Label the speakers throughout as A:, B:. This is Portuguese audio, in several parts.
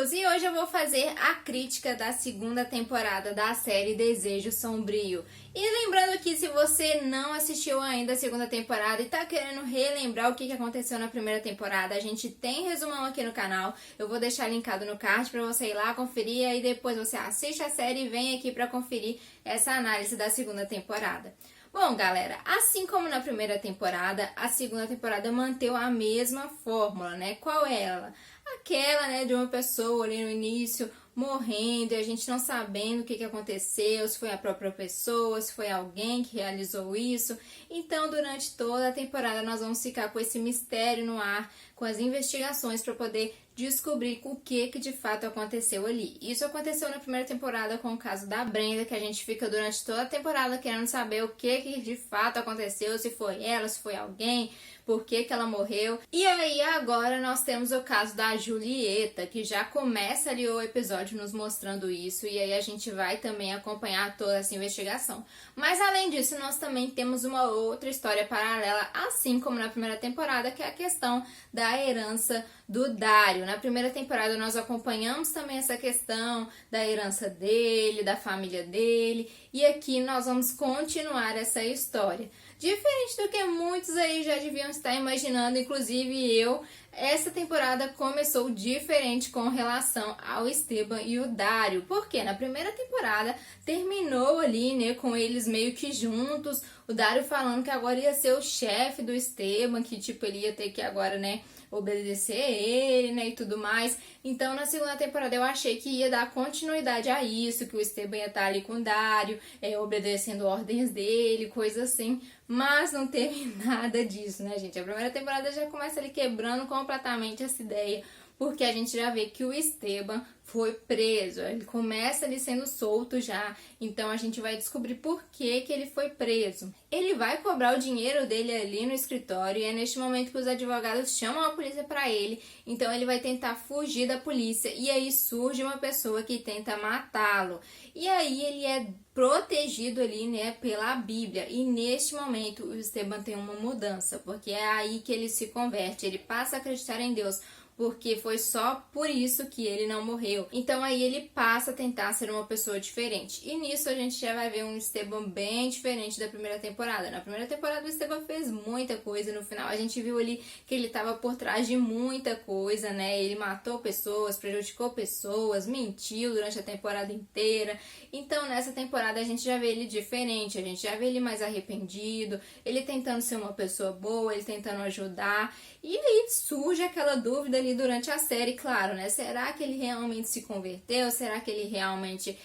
A: amigos! E hoje eu vou fazer a crítica da segunda temporada da série Desejo Sombrio. E lembrando que se você não assistiu ainda a segunda temporada e tá querendo relembrar o que aconteceu na primeira temporada, a gente tem resumão aqui no canal. Eu vou deixar linkado no card pra você ir lá conferir, e aí depois você assiste a série e vem aqui pra conferir essa análise da segunda temporada. Bom, galera, assim como na primeira temporada, a segunda temporada manteve a mesma fórmula, né? Qual é ela? Aquela, né, de uma pessoa ali no início morrendo e a gente não sabendo o que aconteceu, se foi a própria pessoa, se foi alguém que realizou isso. Então, durante toda a temporada, nós vamos ficar com esse mistério no ar, com as investigações para poder descobrir o que de fato aconteceu ali. Isso aconteceu na primeira temporada com o caso da Brenda, que a gente fica durante toda a temporada querendo saber o que de fato aconteceu, se foi ela, se foi alguém, por que ela morreu. E aí agora nós temos o caso da Julieta, que já começa ali o episódio nos mostrando isso, e aí a gente vai também acompanhar toda essa investigação. Mas além disso, nós também temos uma outra história paralela, assim como na primeira temporada, que é a questão da herança do Dario. Na primeira temporada nós acompanhamos também essa questão da herança dele, da família dele, e aqui nós vamos continuar essa história. Diferente do que muitos aí já deviam estar imaginando, inclusive eu, essa temporada começou diferente com relação ao Esteban e o Dario, porque na primeira temporada terminou ali, né, com eles meio que juntos, o Dario falando que agora ia ser o chefe do Esteban, que tipo, ele ia ter que agora, né, obedecer a ele, né, e tudo mais. Então, na segunda temporada eu achei que ia dar continuidade a isso, que o Esteban ia estar ali com o Dario, obedecendo ordens dele, coisa assim, mas não teve nada disso, né, gente? A primeira temporada já começa ali quebrando completamente essa ideia, porque a gente já vê que o Esteban foi preso, ele começa ali sendo solto já, então a gente vai descobrir por que ele foi preso. Ele vai cobrar o dinheiro dele ali no escritório, e é neste momento que os advogados chamam a polícia para ele, então ele vai tentar fugir da polícia, e aí surge uma pessoa que tenta matá-lo, e aí ele é protegido ali, né, pela Bíblia, e neste momento o Esteban tem uma mudança, porque é aí que ele se converte, ele passa a acreditar em Deus, porque foi só por isso que ele não morreu. Então aí ele passa a tentar ser uma pessoa diferente. E nisso a gente já vai ver um Esteban bem diferente da primeira temporada. Na primeira temporada o Esteban fez muita coisa, no final a gente viu ali que ele estava por trás de muita coisa, né? Ele matou pessoas, prejudicou pessoas, mentiu durante a temporada inteira. Então nessa temporada a gente já vê ele diferente, a gente já vê ele mais arrependido, ele tentando ser uma pessoa boa, ele tentando ajudar. E aí surge aquela dúvida ali durante a série, claro, né? Será que ele realmente se converteu? Será que ele realmente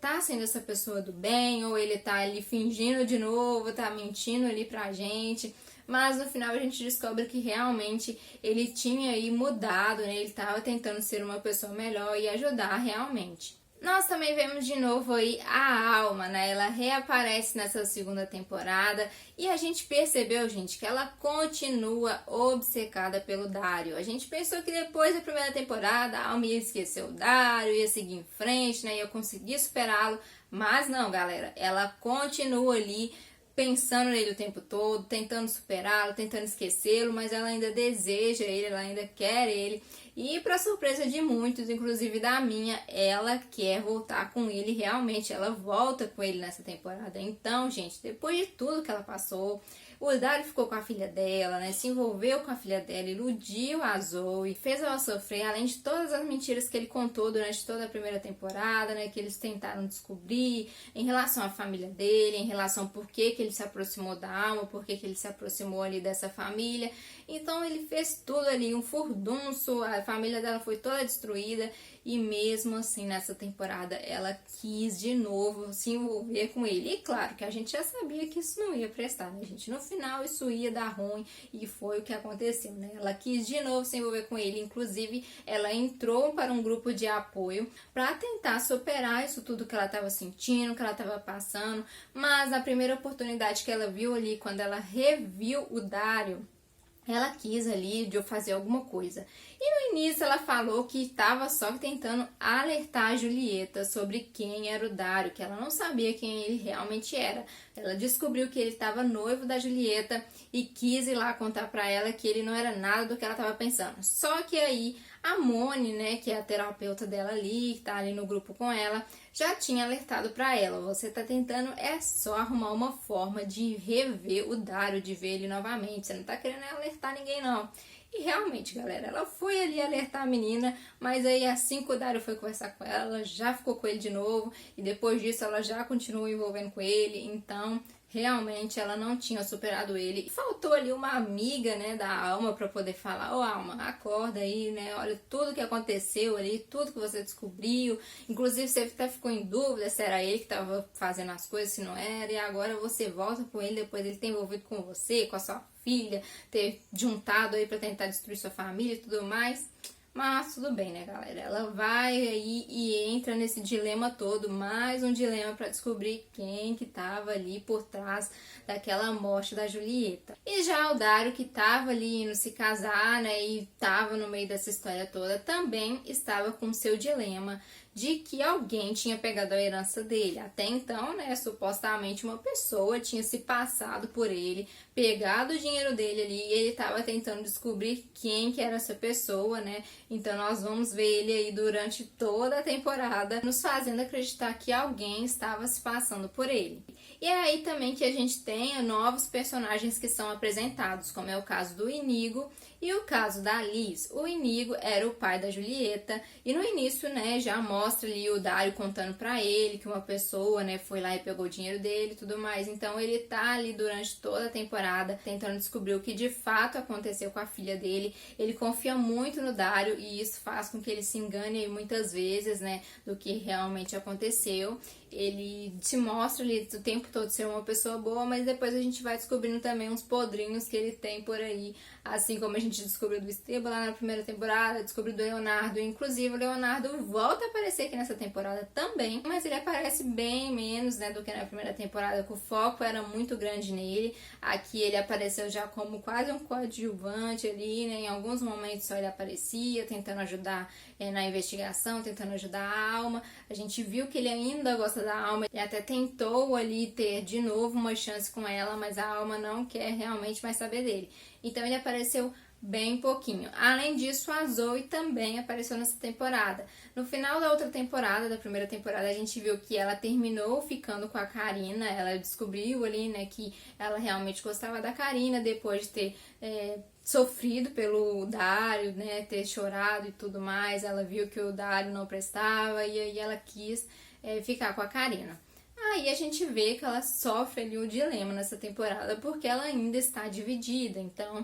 A: tá sendo essa pessoa do bem? Ou ele tá ali fingindo de novo, tá mentindo ali pra gente? Mas no final a gente descobre que realmente ele tinha aí mudado, né? Ele tava tentando ser uma pessoa melhor e ajudar realmente. Nós também vemos de novo aí a Alma, né? Ela reaparece nessa segunda temporada e a gente percebeu, gente, que ela continua obcecada pelo Dario. A gente pensou que depois da primeira temporada a Alma ia esquecer o Dario, ia seguir em frente, né? Ia conseguir superá-lo, mas não, galera. Ela continua ali pensando nele o tempo todo, tentando superá-lo, tentando esquecê-lo, mas ela ainda deseja ele, ela ainda quer ele. E para surpresa de muitos, inclusive da minha, ela quer voltar com ele realmente, ela volta com ele nessa temporada. Então, gente, depois de tudo que ela passou, o Dario ficou com a filha dela, né? Se envolveu com a filha dela, iludiu a Zoe, fez ela sofrer, além de todas as mentiras que ele contou durante toda a primeira temporada, né? Que eles tentaram descobrir em relação à família dele, em relação ao porquê que ele se aproximou da Alma, porquê que ele se aproximou ali dessa família. Então ele fez tudo ali, um furdunço, a família dela foi toda destruída, e mesmo assim nessa temporada ela quis de novo se envolver com ele. E claro que a gente já sabia que isso não ia prestar, né, gente? No final isso ia dar ruim, e foi o que aconteceu, né? Ela quis de novo se envolver com ele, inclusive ela entrou para um grupo de apoio para tentar superar isso tudo que ela estava sentindo, que ela estava passando, mas na primeira oportunidade que ela viu ali, quando ela reviu o Dario, ela quis ali de eu fazer alguma coisa. E no início ela falou que estava só tentando alertar a Julieta sobre quem era o Dario, que ela não sabia quem ele realmente era. Ela descobriu que ele estava noivo da Julieta e quis ir lá contar pra ela que ele não era nada do que ela estava pensando. Só que aí A Moni, né, que é a terapeuta dela ali, que tá ali no grupo com ela, já tinha alertado pra ela: você tá tentando só arrumar uma forma de rever o Dario, de ver ele novamente, você não tá querendo alertar ninguém não. E realmente, galera, ela foi ali alertar a menina, mas aí assim que o Dario foi conversar com ela já ficou com ele de novo, e depois disso ela já continuou envolvendo com ele, então realmente ela não tinha superado ele. E faltou ali uma amiga, né, da Alma pra poder falar: ô Alma, acorda aí, né, olha tudo que aconteceu ali, tudo que você descobriu, inclusive você até ficou em dúvida se era ele que tava fazendo as coisas, se não era, e agora você volta com ele depois ele ter envolvido com você, com a sua filha, ter juntado aí pra tentar destruir sua família e tudo mais. Mas tudo bem, né, galera? Ela vai aí e entra nesse dilema todo, mais um dilema para descobrir quem que tava ali por trás daquela morte da Julieta. E já o Dario, que tava ali indo se casar, né, e tava no meio dessa história toda, também estava com seu dilema de que alguém tinha pegado a herança dele. Até então, né, supostamente uma pessoa tinha se passado por ele, pegado o dinheiro dele ali, e ele estava tentando descobrir quem que era essa pessoa, né? Então nós vamos ver ele aí durante toda a temporada, nos fazendo acreditar que alguém estava se passando por ele. E é aí também que a gente tem novos personagens que são apresentados, como é o caso do Inigo e o caso da Liz. O Inigo era o pai da Julieta, e no início, né, já mostra ali o Dario contando pra ele que uma pessoa, né, foi lá e pegou o dinheiro dele e tudo mais. Então ele tá ali durante toda a temporada tentando descobrir o que de fato aconteceu com a filha dele. Ele confia muito no Dario e isso faz com que ele se engane muitas vezes, né, do que realmente aconteceu. Ele se mostra ali o tempo todo ser uma pessoa boa, mas depois a gente vai descobrindo também uns podrinhos que ele tem por aí, assim como a gente descobriu do Esteban lá na primeira temporada, descobriu do Leonardo. Inclusive o Leonardo volta a aparecer aqui nessa temporada também, mas ele aparece bem menos, né, do que na primeira temporada, que o foco era muito grande nele. Aqui ele apareceu já como quase um coadjuvante ali, né, em alguns momentos só ele aparecia, tentando ajudar na investigação, tentando ajudar a Alma. A gente viu que ele ainda gosta da Alma e até tentou ali ter de novo uma chance com ela, mas a Alma não quer realmente mais saber dele. Então ele apareceu bem pouquinho. Além disso, a Zoe também apareceu nessa temporada. No final da outra temporada, da primeira temporada, a gente viu que ela terminou ficando com a Karina. Ela descobriu ali, né, que ela realmente gostava da Karina depois de ter sofrido pelo Dario, né, ter chorado e tudo mais. Ela viu que o Dario não prestava e aí ela quis ficar com a Karina. Aí a gente vê que ela sofre ali um dilema nessa temporada, porque ela ainda está dividida. Então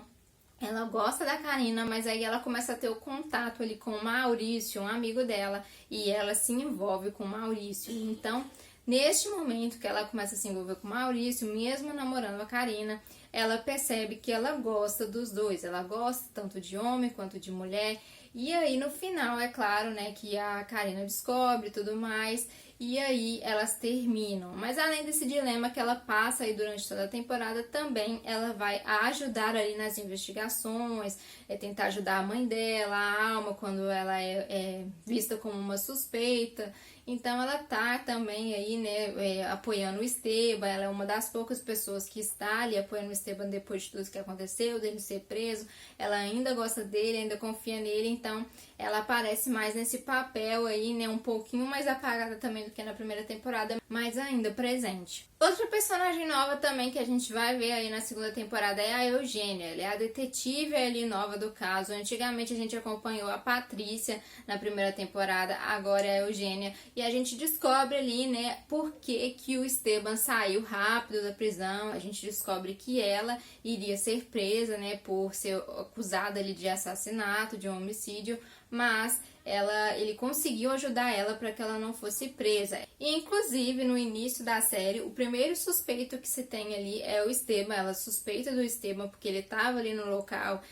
A: ela gosta da Karina, mas aí ela começa a ter o contato ali com o Maurício, um amigo dela, e ela se envolve com o Maurício. Então, neste momento que ela começa a se envolver com o Maurício, mesmo namorando a Karina, ela percebe que ela gosta dos dois. Ela gosta tanto de homem quanto de mulher. E aí no final, é claro, né, que a Karina descobre tudo mais, e aí elas terminam. Mas além desse dilema que ela passa aí durante toda a temporada, também ela vai ajudar ali nas investigações, tentar ajudar a mãe dela, a Alma, quando ela é vista como uma suspeita. Então ela tá também aí, né, apoiando o Esteban. Ela é uma das poucas pessoas que está ali apoiando o Esteban depois de tudo que aconteceu, dele ser preso. Ela ainda gosta dele, ainda confia nele, então ela aparece mais nesse papel aí, né, um pouquinho mais apagada também do que na primeira temporada, mas ainda presente. Outra personagem nova também que a gente vai ver aí na segunda temporada é a Eugênia. Ela é a detetive ali nova do caso. Antigamente a gente acompanhou a Patrícia na primeira temporada, agora é a Eugênia. E a gente descobre ali, né, por que o Esteban saiu rápido da prisão. A gente descobre que ela iria ser presa, né, por ser acusada ali de assassinato, de um homicídio, mas ele conseguiu ajudar ela para que ela não fosse presa. E, inclusive, no início da série, o primeiro suspeito que se tem ali é o Esteban. Ela suspeita do Esteban porque ele estava ali no local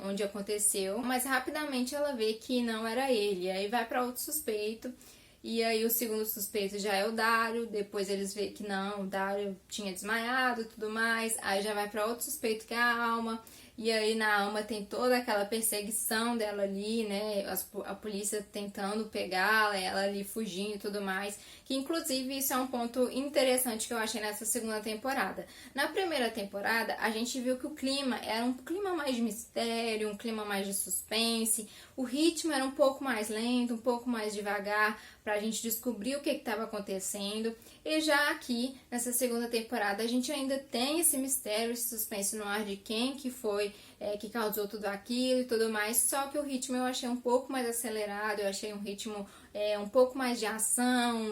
A: onde aconteceu, mas rapidamente ela vê que não era ele. Aí vai para outro suspeito. E aí o segundo suspeito já é o Dario, depois eles veem que não, o Dario tinha desmaiado e tudo mais, aí já vai para outro suspeito que é a Alma, e aí na Alma tem toda aquela perseguição dela ali, né, a polícia tentando pegá-la, ela ali fugindo e tudo mais, que inclusive isso é um ponto interessante que eu achei nessa segunda temporada. Na primeira temporada, a gente viu que o clima era um clima mais de mistério, um clima mais de suspense, o ritmo era um pouco mais lento, um pouco mais devagar, pra gente descobrir o que estava acontecendo. E já aqui, nessa segunda temporada, a gente ainda tem esse mistério, esse suspense no ar de quem que foi que causou tudo aquilo e tudo mais, só que o ritmo eu achei um pouco mais acelerado, eu achei um ritmo um pouco mais de ação,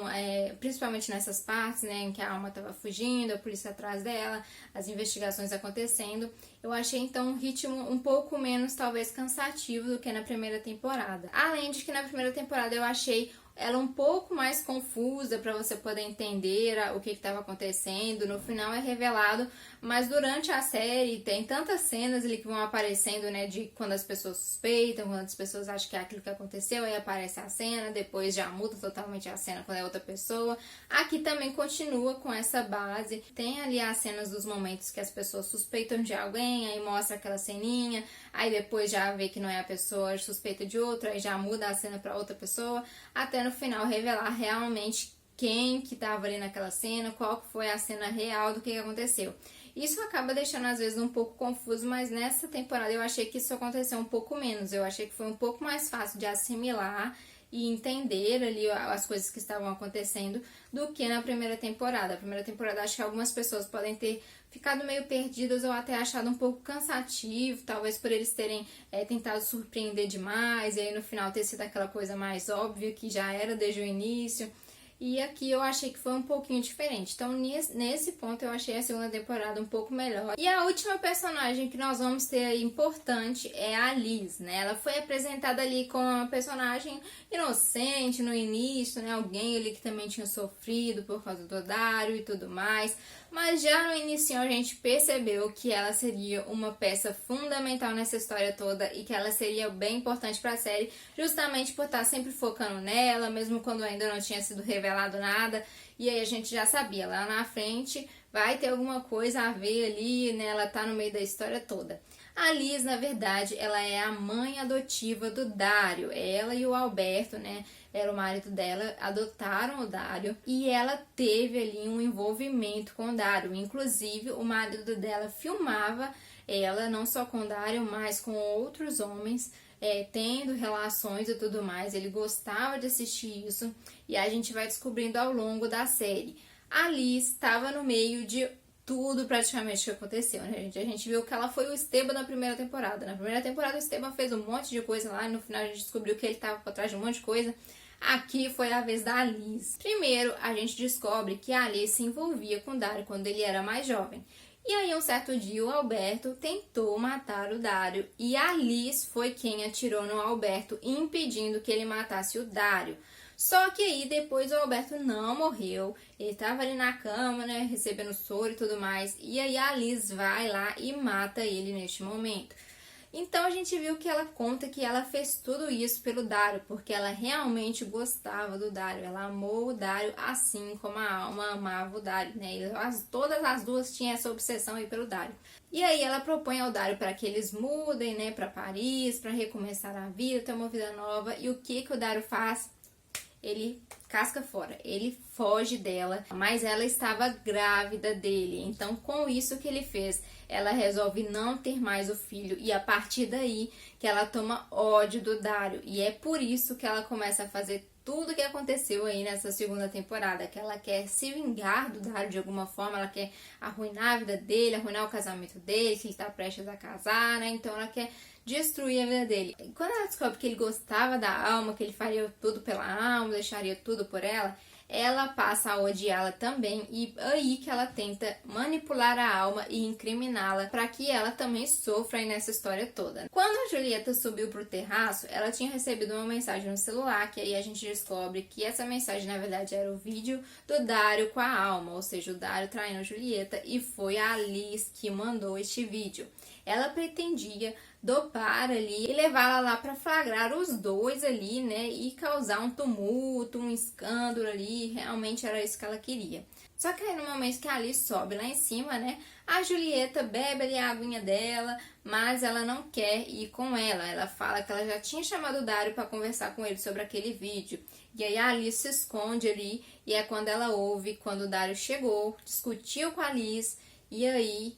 A: principalmente nessas partes, né, em que a Alma estava fugindo, a polícia atrás dela, as investigações acontecendo. Eu achei então um ritmo um pouco menos, talvez, cansativo do que na primeira temporada. Além de que na primeira temporada eu achei ela um pouco mais confusa para você poder entender o que estava acontecendo. No final é revelado, mas durante a série tem tantas cenas ali que vão aparecendo, né, de quando as pessoas suspeitam, quando as pessoas acham que é aquilo que aconteceu, aí aparece a cena, depois já muda totalmente a cena quando é outra pessoa. Aqui também continua com essa base, tem ali as cenas dos momentos que as pessoas suspeitam de alguém, aí mostra aquela ceninha, aí depois já vê que não é a pessoa, suspeita de outra, aí já muda a cena para outra pessoa, até no final revelar realmente quem que estava ali naquela cena, qual foi a cena real do que aconteceu. Isso acaba deixando às vezes um pouco confuso, mas nessa temporada eu achei que isso aconteceu um pouco menos. Eu achei que foi um pouco mais fácil de assimilar e entender ali as coisas que estavam acontecendo do que na primeira temporada. A primeira temporada acho que algumas pessoas podem ter ficado meio perdidas ou até achado um pouco cansativo, talvez por eles terem tentado surpreender demais e aí no final ter sido aquela coisa mais óbvia que já era desde o início. E aqui eu achei que foi um pouquinho diferente. Então, nesse ponto, eu achei a segunda temporada um pouco melhor. E a última personagem que nós vamos ter aí importante é a Liz, né? Ela foi apresentada ali como uma personagem inocente no início, né? Alguém ali que também tinha sofrido por causa do Dario e tudo mais. Mas já no início a gente percebeu que ela seria uma peça fundamental nessa história toda e que ela seria bem importante para a série, justamente por estar sempre focando nela, mesmo quando ainda não tinha sido revelado nada. E aí a gente já sabia, lá na frente vai ter alguma coisa a ver ali, né? Ela tá no meio da história toda. A Liz, na verdade, ela é a mãe adotiva do Dario. Ela e o Alberto, né? Era o marido dela, adotaram o Dario e ela teve ali um envolvimento com o Dario. Inclusive, o marido dela filmava ela, não só com o Dario, mas com outros homens, tendo relações e tudo mais. Ele gostava de assistir isso e a gente vai descobrindo ao longo da série. A Liz estava no meio de tudo praticamente que aconteceu, né, gente? A gente viu que ela foi o Esteban na primeira temporada. Na primeira temporada o Esteban fez um monte de coisa lá e no final a gente descobriu que ele estava por trás de um monte de coisa. Aqui foi a vez da Liz. Primeiro, a gente descobre que a Liz se envolvia com o Dario quando ele era mais jovem. E aí, um certo dia, o Alberto tentou matar o Dario e a Liz foi quem atirou no Alberto, impedindo que ele matasse o Dario. Só que aí, depois, o Alberto não morreu, ele tava ali na cama, né, recebendo soro e tudo mais, e aí a Liz vai lá e mata ele neste momento. Então a gente viu que ela conta que ela fez tudo isso pelo Dario, porque ela realmente gostava do Dario, ela amou o Dario assim como a Alma amava o Dario, né? Todas as duas tinham essa obsessão aí pelo Dario. E aí ela propõe ao Dario para que eles mudem, né, para Paris, para recomeçar a vida, ter uma vida nova. E o que o Dario faz? Ele casca fora, ele foge dela, mas ela estava grávida dele, então com isso que ele fez, ela resolve não ter mais o filho e a partir daí que ela toma ódio do Dario e é por isso que ela começa a fazer tudo que aconteceu aí nessa segunda temporada, que ela quer se vingar do Dario de alguma forma, ela quer arruinar a vida dele, arruinar o casamento dele, que ele tá prestes a casar, né, então ela quer destruir a vida dele. E quando ela descobre que ele gostava da Alma, que ele faria tudo pela Alma, deixaria tudo por ela passa a odiá-la também e aí que ela tenta manipular a Alma e incriminá-la para que ela também sofra aí nessa história toda. Quando a Julieta subiu pro terraço, ela tinha recebido uma mensagem no celular, que aí a gente descobre que essa mensagem na verdade era o vídeo do Dario com a Alma, ou seja, o Dario traindo a Julieta e foi a Liz que mandou este vídeo. Ela pretendia dopar ali e levá-la lá para flagrar os dois ali, né, e causar um tumulto, um escândalo ali, realmente era isso que ela queria. Só que aí no momento que a Alice sobe lá em cima, né, a Julieta bebe ali a aguinha dela, mas ela não quer ir com ela. Ela fala que ela já tinha chamado o Dario para conversar com ele sobre aquele vídeo. E aí a Alice se esconde ali e é quando ela ouve, quando o Dario chegou, discutiu com a Alice e aí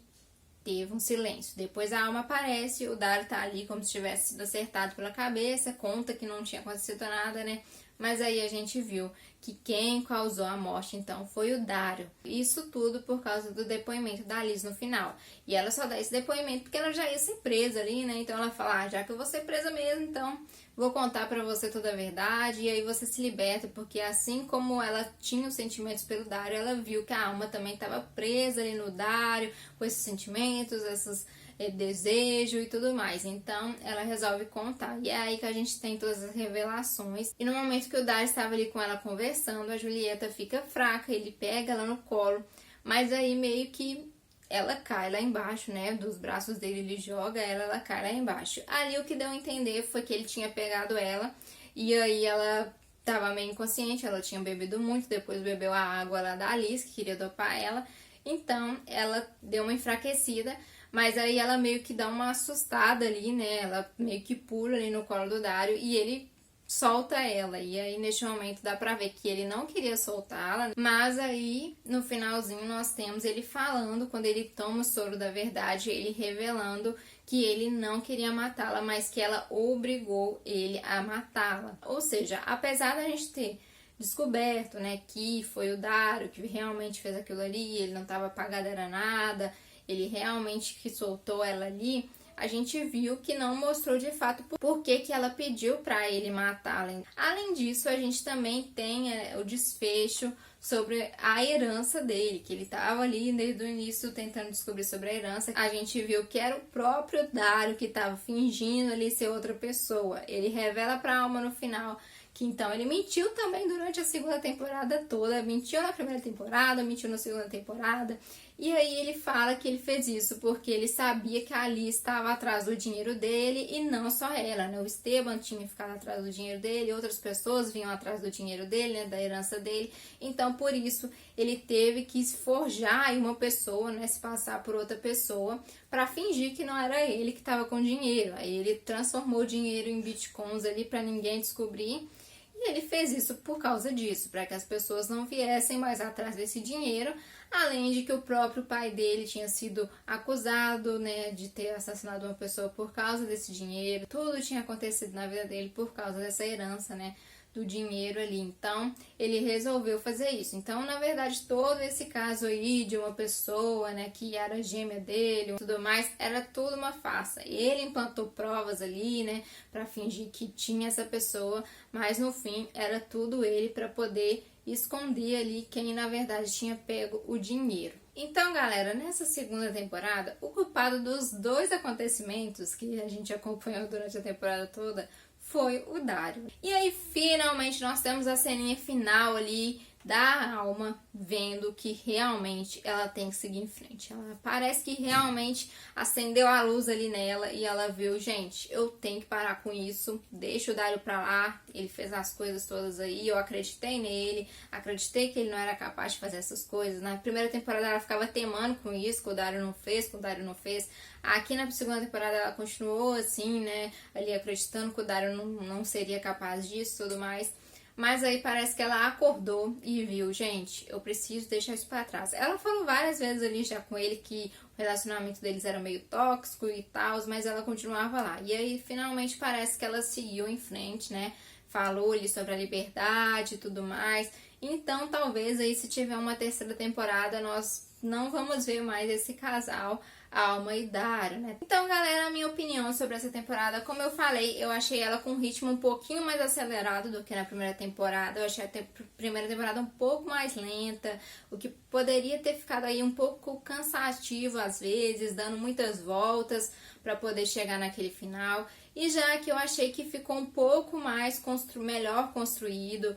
A: teve um silêncio. Depois a Alma aparece, o Dario tá ali como se tivesse sido acertado pela cabeça, conta que não tinha acontecido nada, né? Mas aí a gente viu que quem causou a morte, então, foi o Dario. Isso tudo por causa do depoimento da Liz no final. E ela só dá esse depoimento porque ela já ia ser presa ali, né? Então ela fala, já que eu vou ser presa mesmo, então vou contar pra você toda a verdade. E aí você se liberta, porque assim como ela tinha os sentimentos pelo Dario, ela viu que a Alma também estava presa ali no Dario, com esses sentimentos, esses desejo e tudo mais. Então ela resolve contar. E é aí que a gente tem todas as revelações. E no momento que o Dario estava ali com ela conversando, a Julieta fica fraca, ele pega ela no colo, mas aí meio que ela cai lá embaixo, né? Dos braços dele ele joga ela cai lá embaixo. Ali o que deu a entender foi que ele tinha pegado ela e aí ela tava meio inconsciente, ela tinha bebido muito, depois bebeu a água lá da Alice, que queria dopar ela. Então ela deu uma enfraquecida, mas aí ela meio que dá uma assustada ali, né? Ela meio que pula ali no colo do Dario e ele solta ela. E aí neste momento dá pra ver que ele não queria soltá-la, mas aí no finalzinho nós temos ele falando, quando ele toma o soro da verdade, ele revelando que ele não queria matá-la, mas que ela obrigou ele a matá-la. Ou seja, apesar da gente ter descoberto, né, que foi o Dario que realmente fez aquilo ali, ele não estava apagado, era nada, ele realmente que soltou ela ali, a gente viu que não mostrou de fato por que ela pediu para ele matá-la. Além disso, a gente também tem o desfecho sobre a herança dele, que ele estava ali desde o início tentando descobrir sobre a herança. A gente viu que era o próprio Dario que estava fingindo ali ser outra pessoa. Ele revela para a Alma no final que então ele mentiu também durante a segunda temporada toda, mentiu na primeira temporada, mentiu na segunda temporada, e aí ele fala que ele fez isso porque ele sabia que a Alice estava atrás do dinheiro dele e não só ela, né? O Esteban tinha ficado atrás do dinheiro dele, outras pessoas vinham atrás do dinheiro dele, né? Da herança dele, então por isso ele teve que forjar uma pessoa, né? Se passar por outra pessoa para fingir que não era ele que estava com dinheiro. Aí ele transformou o dinheiro em bitcoins ali para ninguém descobrir. E ele fez isso por causa disso, para que as pessoas não viessem mais atrás desse dinheiro, além de que o próprio pai dele tinha sido acusado, né, de ter assassinado uma pessoa por causa desse dinheiro. Tudo tinha acontecido na vida dele por causa dessa herança, né, do dinheiro ali. Então, ele resolveu fazer isso. Então, na verdade, todo esse caso aí de uma pessoa, né, que era gêmea dele e tudo mais, era tudo uma farsa. Ele implantou provas ali, né, para fingir que tinha essa pessoa, mas no fim era tudo ele para poder esconder ali quem na verdade tinha pego o dinheiro. Então, galera, nessa segunda temporada, o culpado dos dois acontecimentos que a gente acompanhou durante a temporada toda foi o Dario. E aí, finalmente, nós temos a ceninha final ali da Alma vendo que realmente ela tem que seguir em frente. Ela parece que realmente acendeu a luz ali nela e ela viu, gente, eu tenho que parar com isso, deixa o Dario pra lá, ele fez as coisas todas aí, eu acreditei nele, acreditei que ele não era capaz de fazer essas coisas. Na primeira temporada ela ficava teimando com isso, que o Dario não fez, que o Dario não fez. Aqui na segunda temporada ela continuou assim, né, ali acreditando que o Dario não seria capaz disso e tudo mais. Mas aí parece que ela acordou e viu, gente, eu preciso deixar isso pra trás. Ela falou várias vezes ali já com ele que o relacionamento deles era meio tóxico e tal, mas ela continuava lá. E aí finalmente parece que ela seguiu em frente, né? Falou ali sobre a liberdade e tudo mais. Então talvez aí se tiver uma terceira temporada nós não vamos ver mais esse casal, Alma e Dario, né? Então, galera, a minha opinião sobre essa temporada, como eu falei, eu achei ela com um ritmo um pouquinho mais acelerado do que na primeira temporada. Eu achei a primeira temporada um pouco mais lenta, o que poderia ter ficado aí um pouco cansativo às vezes, dando muitas voltas para poder chegar naquele final. E já que eu achei que ficou um pouco mais melhor construído,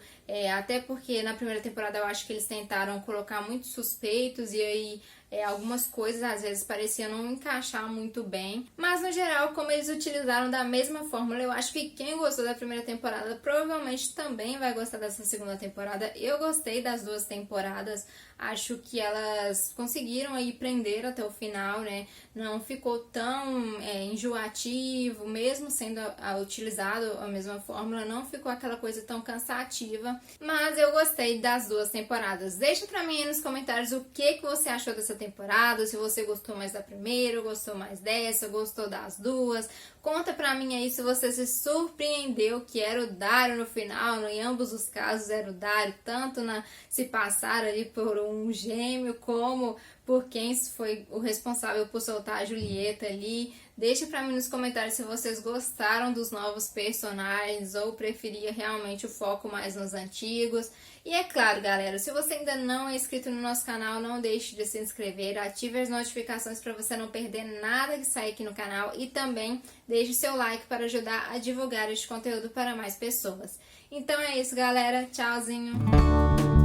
A: até porque na primeira temporada eu acho que eles tentaram colocar muitos suspeitos e aí algumas coisas às vezes pareciam não encaixar muito bem. Mas no geral, como eles utilizaram da mesma fórmula, eu acho que quem gostou da primeira temporada provavelmente também vai gostar dessa segunda temporada. Eu gostei das duas temporadas, acho que elas conseguiram aí prender até o final, né? Não ficou tão enjoativo, mesmo sendo utilizado a mesma fórmula, não ficou aquela coisa tão cansativa. Mas eu gostei das duas temporadas. Deixa pra mim aí nos comentários o que você achou dessa temporada, se você gostou mais da primeira, gostou mais dessa, gostou das duas. Conta pra mim aí se você se surpreendeu que era o Dario no final, em ambos os casos era o Dario, tanto se passar ali por um gêmeo, como por quem foi o responsável por soltar a Julieta ali. Deixa pra mim nos comentários se vocês gostaram dos novos personagens ou preferia realmente o foco mais nos antigos. E é claro, galera, se você ainda não é inscrito no nosso canal, não deixe de se inscrever, ative as notificações para você não perder nada que sair aqui no canal e também deixe seu like para ajudar a divulgar este conteúdo para mais pessoas. Então é isso, galera. Tchauzinho!